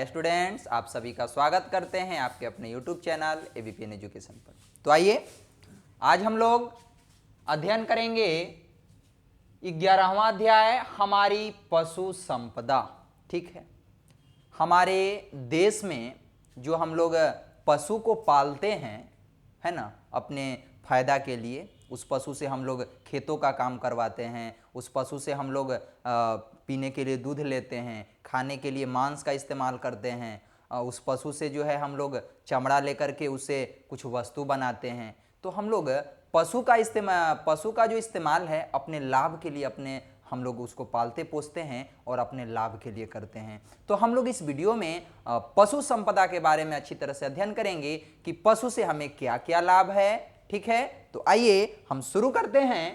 Hi students, आप सभी का स्वागत करते हैं आपके अपने यूट्यूब चैनल एबीपीएन एजुकेशन पर। तो आइए आज हम लोग अध्ययन करेंगे 11वां अध्याय हमारी पशु संपदा। ठीक है, हमारे देश में जो हम लोग पशु को पालते हैं, है ना, अपने फायदा के लिए, उस पशु से हम लोग खेतों का काम करवाते हैं, उस पशु से हम लोग पीने के लिए दूध लेते हैं, खाने के लिए मांस का इस्तेमाल करते हैं, उस पशु से जो है हम लोग चमड़ा लेकर के उससे कुछ वस्तु बनाते हैं। तो हम लोग पशु का जो इस्तेमाल है अपने लाभ के लिए, अपने हम लोग उसको पालते पोसते हैं और अपने लाभ के लिए करते हैं। तो हम लोग इस वीडियो में पशु संपदा के बारे में अच्छी तरह से अध्ययन करेंगे कि पशु से हमें क्या क्या लाभ है। ठीक है, तो आइए हम शुरू करते हैं।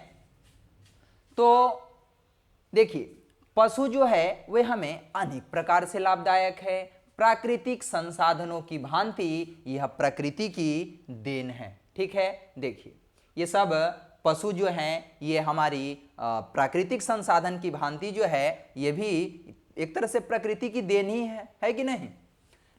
तो देखिए, पशु जो है वे हमें अनेक प्रकार से लाभदायक है। प्राकृतिक संसाधनों की भांति यह प्रकृति की देन है। ठीक है, देखिए ये सब पशु जो हैं ये हमारी प्राकृतिक संसाधन की भांति जो है ये भी एक तरह से प्रकृति की देन ही है कि नहीं।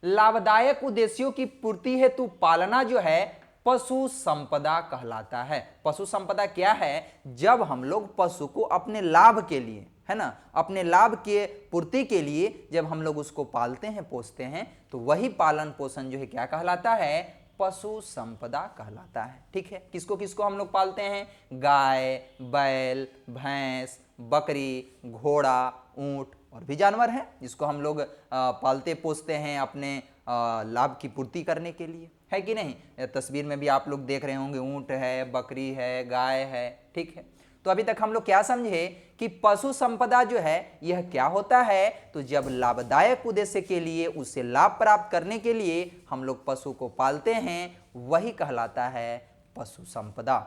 लाभदायक उद्देश्यों की पूर्ति हेतु पालना जो है पशु संपदा कहलाता है। पशु संपदा क्या है? जब हम लोग पशु को अपने लाभ के लिए, है ना, अपने लाभ के पूर्ति के लिए जब हम लोग उसको पालते हैं पोसते हैं तो वही पालन पोषण जो है क्या कहलाता है? पशु संपदा कहलाता है। ठीक है, किसको किसको हम लोग पालते हैं? गाय, बैल, भैंस, बकरी, घोड़ा, ऊंट और भी जानवर हैं जिसको हम लोग पालते पोसते हैं अपने लाभ की पूर्ति करने के लिए, है कि नहीं। तस्वीर में भी आप लोग देख रहे होंगे, ऊंट है, बकरी है, गाय है। ठीक है, तो अभी तक हम लोग क्या समझे कि पशु संपदा जो है यह क्या होता है? तो जब लाभदायक उद्देश्य के लिए, उससे लाभ प्राप्त करने के लिए हम लोग पशु को पालते हैं, वही कहलाता है पशु संपदा।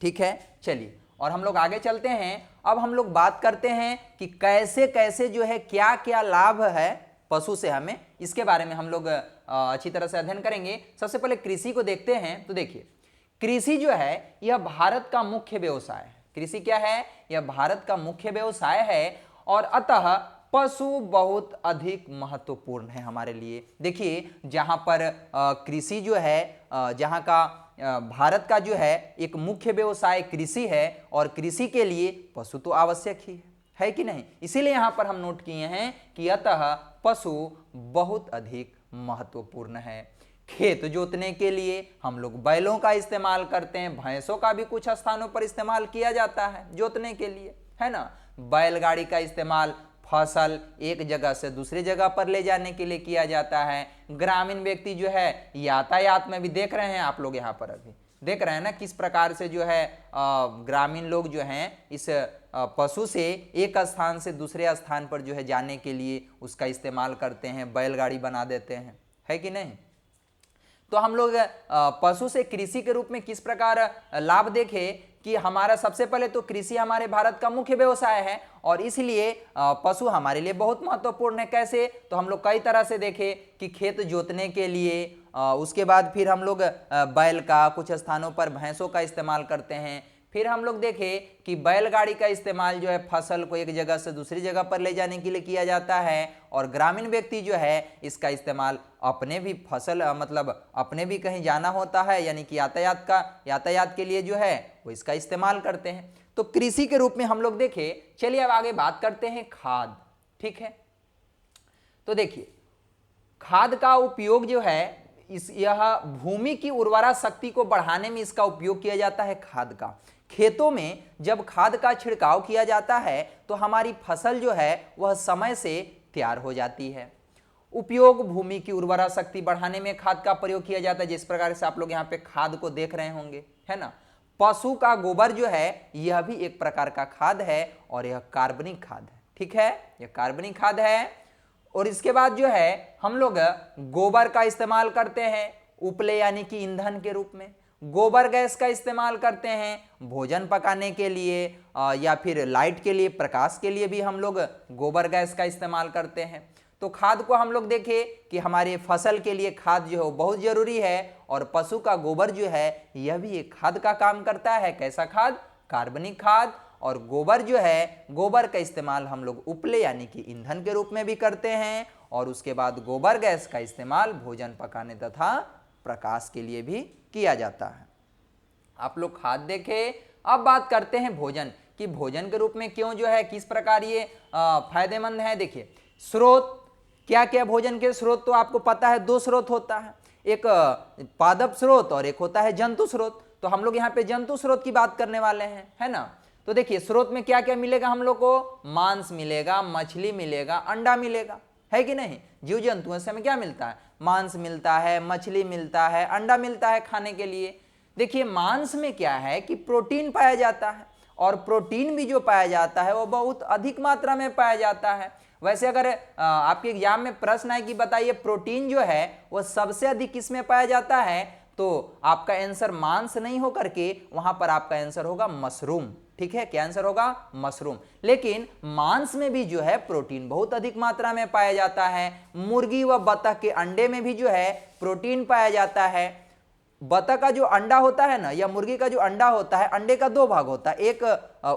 ठीक है, चलिए और हम लोग आगे चलते हैं। अब हम लोग बात करते हैं कि कैसे कैसे जो है क्या क्या लाभ है पशु से हमें, इसके बारे में हम लोग अच्छी तरह से अध्ययन करेंगे। सबसे पहले कृषि को देखते हैं। तो देखिए, कृषि जो है यह भारत का मुख्य व्यवसाय है। कृषि क्या है? यह भारत का मुख्य व्यवसाय है और अतः पशु बहुत अधिक महत्वपूर्ण है हमारे लिए। देखिए, जहां पर कृषि जो है, जहां का भारत का जो है एक मुख्य व्यवसाय कृषि है और कृषि के लिए पशु तो आवश्यक ही है कि नहीं। इसीलिए यहां पर हम नोट किए हैं कि अतः पशु बहुत अधिक महत्वपूर्ण है। खेत जोतने के लिए हम लोग बैलों का इस्तेमाल करते हैं, भैंसों का भी कुछ स्थानों पर इस्तेमाल किया जाता है जोतने के लिए, है ना। बैलगाड़ी का इस्तेमाल फसल एक जगह से दूसरी जगह पर ले जाने के लिए किया जाता है। ग्रामीण व्यक्ति जो है यातायात में भी देख रहे हैं आप लोग, यहाँ पर अभी देख रहे हैं ना किस प्रकार से जो है ग्रामीण लोग जो हैं इस पशु से एक स्थान से दूसरे स्थान पर जो है जाने के लिए उसका इस्तेमाल करते हैं, बैलगाड़ी बना देते हैं, है कि नहीं। तो हम लोग पशु से कृषि के रूप में किस प्रकार लाभ देखे कि हमारा सबसे पहले तो कृषि हमारे भारत का मुख्य व्यवसाय है और इसलिए पशु हमारे लिए बहुत महत्वपूर्ण है। कैसे? तो हम लोग कई तरह से देखे कि खेत जोतने के लिए, उसके बाद फिर हम लोग बैल का, कुछ स्थानों पर भैंसों का इस्तेमाल करते हैं। फिर हम लोग देखे कि बैलगाड़ी का इस्तेमाल जो है फसल को एक जगह से दूसरी जगह पर ले जाने के लिए किया जाता है और ग्रामीण व्यक्ति जो है इसका इस्तेमाल अपने भी फसल मतलब अपने भी कहीं जाना होता है, यानी कि यातायात के लिए जो है वो इसका इस्तेमाल करते हैं। तो कृषि के रूप में हम लोग देखे। चलिए अब आगे बात करते हैं खाद। ठीक है, तो देखिए खाद का उपयोग जो है यह भूमि की उर्वरा शक्ति को बढ़ाने में इसका उपयोग किया जाता है। खाद का खेतों में जब खाद का छिड़काव किया जाता है तो हमारी फसल जो है वह समय से तैयार हो जाती है। उपयोग भूमि की उर्वरा शक्ति बढ़ाने में खाद का प्रयोग किया जाता है, जिस प्रकार से आप लोग यहाँ पे खाद को देख रहे होंगे, है ना। पशु का गोबर जो है यह भी एक प्रकार का खाद है और यह कार्बनिक खाद है। ठीक है, यह कार्बनिक खाद है। और इसके बाद जो है हम लोग गोबर का इस्तेमाल करते हैं उपले यानी कि ईंधन के रूप में। गोबर गैस का इस्तेमाल करते हैं भोजन पकाने के लिए या फिर लाइट के लिए, प्रकाश के लिए भी हम लोग गोबर गैस का इस्तेमाल करते हैं। तो खाद को हम लोग देखें कि हमारे फसल के लिए खाद जो है बहुत जरूरी है और पशु का गोबर जो है यह भी एक खाद का काम करता है। कैसा खाद? कार्बनिक खाद। और गोबर जो है, गोबर का इस्तेमाल हम लोग उपले यानी कि ईंधन के रूप में भी करते हैं, और उसके बाद गोबर गैस का इस्तेमाल भोजन पकाने तथा प्रकाश के लिए भी किया जाता है। आप लोग खाद्य देखे। अब बात करते हैं भोजन कि भोजन के रूप में क्यों जो है, किस प्रकार ये फायदेमंद है। देखिए स्रोत क्या क्या, भोजन के स्रोत तो आपको पता है, दो स्रोत होता है, एक पादप स्रोत और एक होता है जंतु स्रोत। तो हम लोग यहाँ पे जंतु स्रोत की बात करने वाले हैं, है ना। तो देखिए स्रोत में क्या क्या मिलेगा हम लोग को, मांस मिलेगा, मछली मिलेगा, अंडा मिलेगा, है कि नहीं। जीव जंतुओं से हमें क्या मिलता है, मांस मिलता है, मछली मिलता है, अंडा मिलता है खाने के लिए। देखिए मांस में क्या है कि प्रोटीन पाया जाता है, और प्रोटीन भी जो पाया जाता है वो बहुत अधिक मात्रा में पाया जाता है। वैसे अगर आपके एग्जाम में प्रश्न आए कि बताइए प्रोटीन जो है वो सबसे अधिक किस में पाया जाता है, तो आपका आंसर मांस नहीं हो करके वहां पर आपका आंसर होगा मशरूम। ठीक है, क्या आंसर होगा, मशरूम। लेकिन मांस में भी जो है प्रोटीन बहुत अधिक मात्रा में पाया जाता है। मुर्गी व बतख के अंडे में भी जो है प्रोटीन पाया जाता है। बतख का जो अंडा होता है ना, या मुर्गी का जो अंडा होता है, अंडे का दो भाग होता है, एक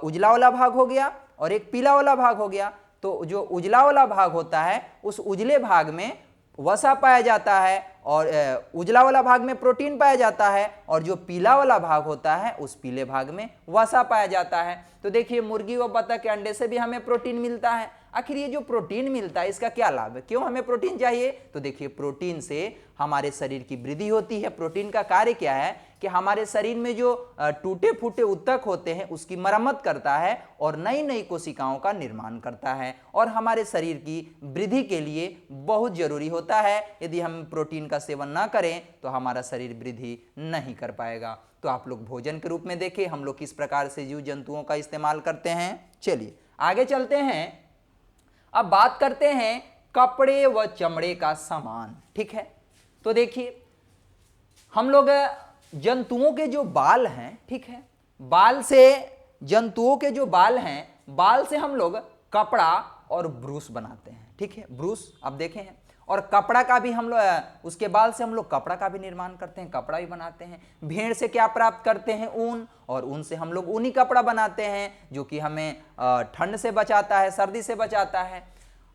उजला वाला भाग हो गया और एक पीला वाला भाग हो गया। तो जो उजला वाला भाग होता है उस उजले भाग में वसा पाया जाता है, और उजला वाला भाग में प्रोटीन पाया जाता है, और जो पीला वाला भाग होता है उस पीले भाग में वसा पाया जाता है। तो देखिए मुर्गी व बतख के अंडे से भी हमें प्रोटीन मिलता है। आखिर ये जो प्रोटीन मिलता है इसका क्या लाभ है, क्यों हमें प्रोटीन चाहिए। तो देखिए प्रोटीन से हमारे शरीर की वृद्धि होती है। प्रोटीन का कार्य क्या है कि हमारे शरीर में जो टूटे फूटे ऊतक होते हैं उसकी मरम्मत करता है, और नई नई कोशिकाओं का निर्माण करता है, और हमारे शरीर की वृद्धि के लिए बहुत जरूरी होता है। यदि हम प्रोटीन का सेवन ना करें तो हमारा शरीर वृद्धि नहीं कर पाएगा। तो आप लोग भोजन के रूप में देखें हम लोग किस प्रकार से जीव जंतुओं का इस्तेमाल करते हैं। चलिए आगे चलते हैं। अब बात करते हैं कपड़े व चमड़े का सामान। ठीक है, तो देखिए हम लोग जंतुओं के जो बाल हैं, ठीक है, बाल से, जंतुओं के जो बाल हैं, बाल से हम लोग कपड़ा और ब्रूस बनाते हैं। ठीक है, ब्रूस अब देखे हैं, और कपड़ा का भी हम लोग, उसके बाल से हम लोग कपड़ा का भी निर्माण करते हैं, कपड़ा भी बनाते हैं। भेड़ से क्या प्राप्त करते हैं, ऊन, और ऊन से हम लोग ऊनी कपड़ा बनाते हैं जो कि हमें ठंड से बचाता है, सर्दी से बचाता है।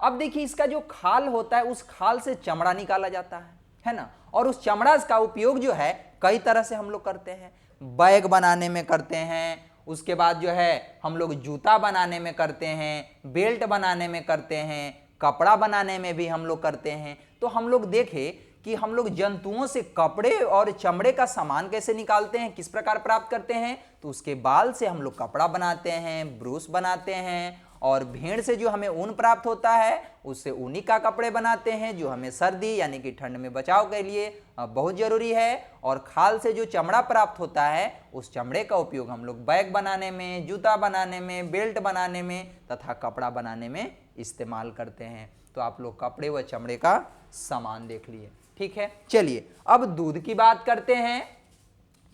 अब देखिए इसका जो खाल होता है उस खाल से चमड़ा निकाला जाता है ना, और उस चमड़ा का उपयोग जो है कई तरह से हम लोग करते हैं। बैग बनाने में करते हैं, उसके बाद जो है हम लोग जूता बनाने में करते हैं, बेल्ट बनाने में करते हैं, कपड़ा बनाने में भी हम लोग करते हैं। तो हम लोग देखें कि हम लोग जंतुओं से कपड़े और चमड़े का सामान कैसे निकालते हैं, किस प्रकार प्राप्त करते हैं। तो उसके बाल से हम लोग कपड़ा बनाते हैं, ब्रूस बनाते हैं, और भेड़ से जो हमें ऊन प्राप्त होता है उससे ऊनी का कपड़े बनाते हैं जो हमें सर्दी यानी कि ठंड में बचाव के लिए बहुत जरूरी है। और खाल से जो चमड़ा प्राप्त होता है उस चमड़े का उपयोग हम लोग बैग बनाने में, जूता बनाने में, बेल्ट बनाने में तथा कपड़ा बनाने में इस्तेमाल करते हैं। तो आप लोग कपड़े व चमड़े का सामान देख लिए। ठीक है, चलिए अब दूध की बात करते हैं।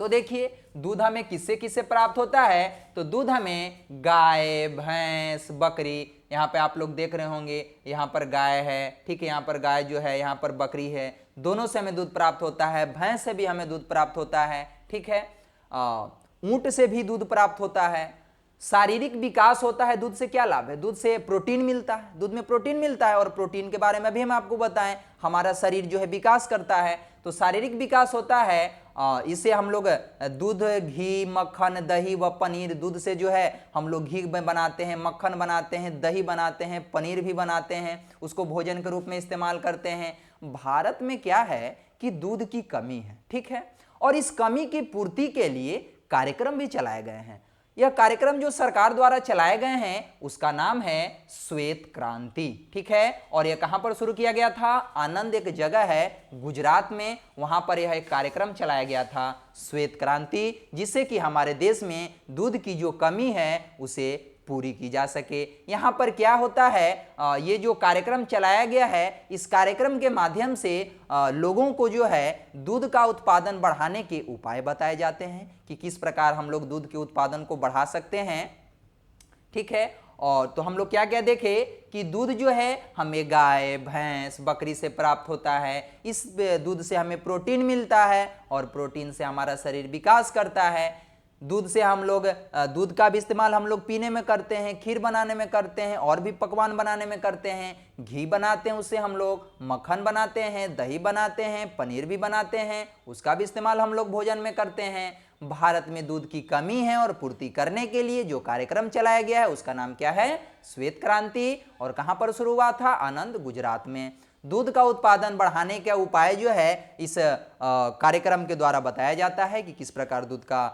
तो देखिए दूध हमें किससे किससे प्राप्त होता है, तो दूध हमें गाय, भैंस, बकरी, यहाँ पे आप लोग देख रहे होंगे यहाँ पर गाय है, ठीक है, यहाँ पर गाय जो है, यहाँ पर बकरी है, दोनों से हमें दूध प्राप्त होता है। भैंस से भी हमें दूध प्राप्त होता है, ठीक है, ऊंट से भी दूध प्राप्त होता है। शारीरिक विकास होता है, दूध से क्या लाभ है, दूध से प्रोटीन मिलता है, दूध में प्रोटीन मिलता है, और प्रोटीन के बारे में भी हम आपको बताएं, हमारा शरीर जो है विकास करता है, तो शारीरिक विकास होता है। इसे हम लोग दूध, घी, मक्खन, दही व पनीर, दूध से जो है हम लोग घी बनाते हैं, मक्खन बनाते हैं, दही बनाते हैं, पनीर भी बनाते हैं, उसको भोजन के रूप में इस्तेमाल करते हैं। भारत में क्या है कि दूध की कमी है, ठीक है, और इस कमी की पूर्ति के लिए कार्यक्रम भी चलाए गए हैं। यह कार्यक्रम जो सरकार द्वारा चलाए गए हैं उसका नाम है श्वेत क्रांति, ठीक है, और यह कहां पर शुरू किया गया था, आनंद एक जगह है गुजरात में, वहां पर यह एक कार्यक्रम चलाया गया था श्वेत क्रांति, जिससे कि हमारे देश में दूध की जो कमी है उसे पूरी की जा सके। यहाँ पर क्या होता है, ये जो कार्यक्रम चलाया गया है इस कार्यक्रम के माध्यम से लोगों को जो है दूध का उत्पादन बढ़ाने के उपाय बताए जाते हैं कि किस प्रकार हम लोग दूध के उत्पादन को बढ़ा सकते हैं, ठीक है। और तो हम लोग क्या क्या देखे कि दूध जो है हमें गाय, भैंस, बकरी से प्राप्त होता है, इस दूध से हमें प्रोटीन मिलता है और प्रोटीन से हमारा शरीर विकास करता है। दूध से हम लोग दूध का भी इस्तेमाल हम लोग पीने में करते हैं, खीर बनाने में करते हैं, और भी पकवान बनाने में करते हैं। घी बनाते हैं, उससे हम लोग मक्खन बनाते हैं, दही बनाते हैं, पनीर भी बनाते हैं, उसका भी इस्तेमाल हम लोग भोजन में करते हैं। भारत में दूध की कमी है और पूर्ति करने के लिए जो कार्यक्रम चलाया गया है उसका नाम क्या है? श्वेत क्रांति। और कहां पर शुरू हुआ था? आनंद, गुजरात में। दूध का उत्पादन बढ़ाने का उपाय जो है इस कार्यक्रम के द्वारा बताया जाता है कि किस प्रकार दूध का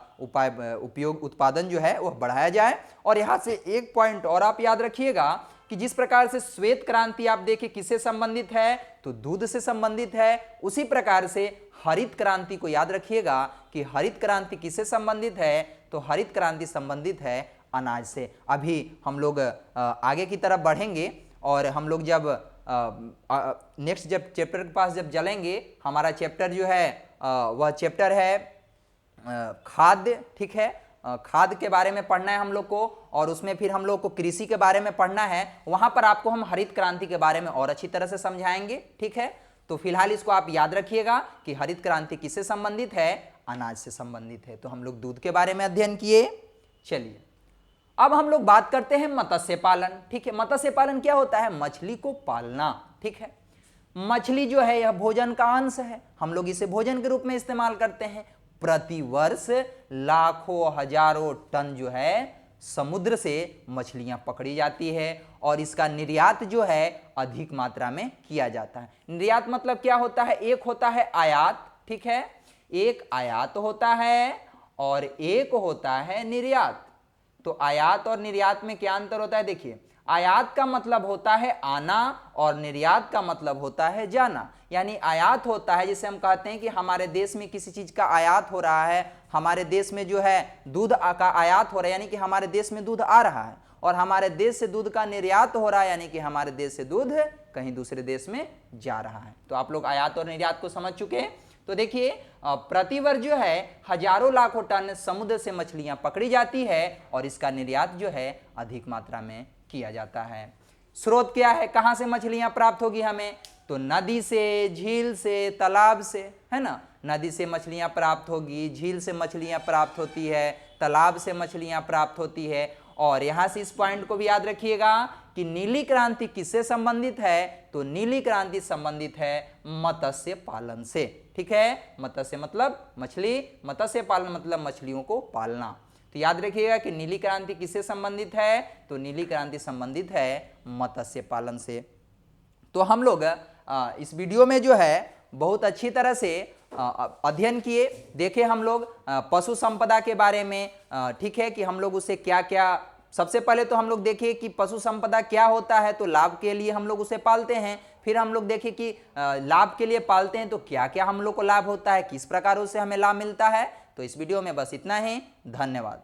उपयोग उत्पादन जो है वह बढ़ाया जाए। और यहाँ से एक पॉइंट और आप याद रखिएगा कि जिस प्रकार से श्वेत क्रांति आप देखिए किससे संबंधित है? तो दूध से संबंधित है। उसी प्रकार से हरित क्रांति को याद रखिएगा कि हरित क्रांति किससे संबंधित है? तो हरित क्रांति संबंधित है अनाज से। अभी हम लोग आगे की तरफ बढ़ेंगे और हम लोग जब नेक्स्ट जब चैप्टर के पास जब चलेंगे, हमारा चैप्टर जो है वह चैप्टर है खाद्य, ठीक है। खाद्य के बारे में पढ़ना है हम लोग को, और उसमें फिर हम लोग को कृषि के बारे में पढ़ना है। वहां पर आपको हम हरित क्रांति के बारे में और अच्छी तरह से समझाएंगे, ठीक है। तो फिलहाल इसको आप याद रखिएगा कि हरित क्रांति किससे संबंधित है? अनाज से संबंधित है। तो हम लोग दूध के बारे में अध्ययन किए। चलिए अब हम लोग बात करते हैं मत्स्य पालन, ठीक है। मत्स्य पालन क्या होता है? मछली को पालना, ठीक है। मछली जो है यह भोजन का अंश है, हम लोग इसे भोजन के रूप में इस्तेमाल करते हैं। प्रति वर्ष लाखों हजारों टन जो है समुद्र से मछलियां पकड़ी जाती है, और इसका निर्यात जो है अधिक मात्रा में किया जाता है। निर्यात मतलब क्या होता है? एक होता है आयात, ठीक है, एक आयात होता है और एक होता है निर्यात। तो आयात और निर्यात में क्या अंतर होता है? देखिए, आयात का मतलब होता है आना और निर्यात का मतलब होता है जाना। यानी आयात होता है, जैसे हम कहते हैं कि हमारे देश में किसी चीज का आयात हो रहा है, हमारे देश में जो है दूध का आयात हो रहा है, यानी कि हमारे देश में दूध आ रहा है, और हमारे देश से दूध का निर्यात हो रहा है, यानी कि हमारे देश से दूध कहीं दूसरे देश में जा रहा है। तो आप लोग आयात और निर्यात को समझ चुके हैं। तो देखिए, प्रतिवर्ष जो है हजारों लाखों टन समुद्र से मछलियां पकड़ी जाती है, और इसका निर्यात जो है अधिक मात्रा में किया जाता है। स्रोत क्या है? कहां से मछलियां प्राप्त होगी हमें? तो नदी से, झील से, तालाब से, है ना। नदी से मछलियां प्राप्त होगी, झील से मछलियां प्राप्त होती है, तालाब से मछलियां प्राप्त होती है। और यहां से इस पॉइंट को भी याद रखिएगा कि नीली क्रांति किससे संबंधित है? तो नीली क्रांति संबंधित है मत्स्य पालन से, ठीक है। मत्स्य मतलब मछली, मत्स्य पालन मतलब मछलियों को पालना। तो याद रखिएगा कि नीली क्रांति किससे संबंधित है? तो नीली क्रांति संबंधित है मत्स्य पालन से। तो हम लोग इस वीडियो में जो है बहुत अच्छी तरह से अध्ययन किए, देखे हम लोग पशु संपदा के बारे में, ठीक है, कि हम लोग उसे क्या क्या, सबसे पहले तो हम लोग देखिए कि पशु संपदा क्या होता है। तो लाभ के लिए हम लोग उसे पालते हैं। फिर हम लोग देखें कि लाभ के लिए पालते हैं तो क्या क्या हम लोग को लाभ होता है, किस प्रकार उससे हमें लाभ मिलता है। तो इस वीडियो में बस इतना ही। धन्यवाद।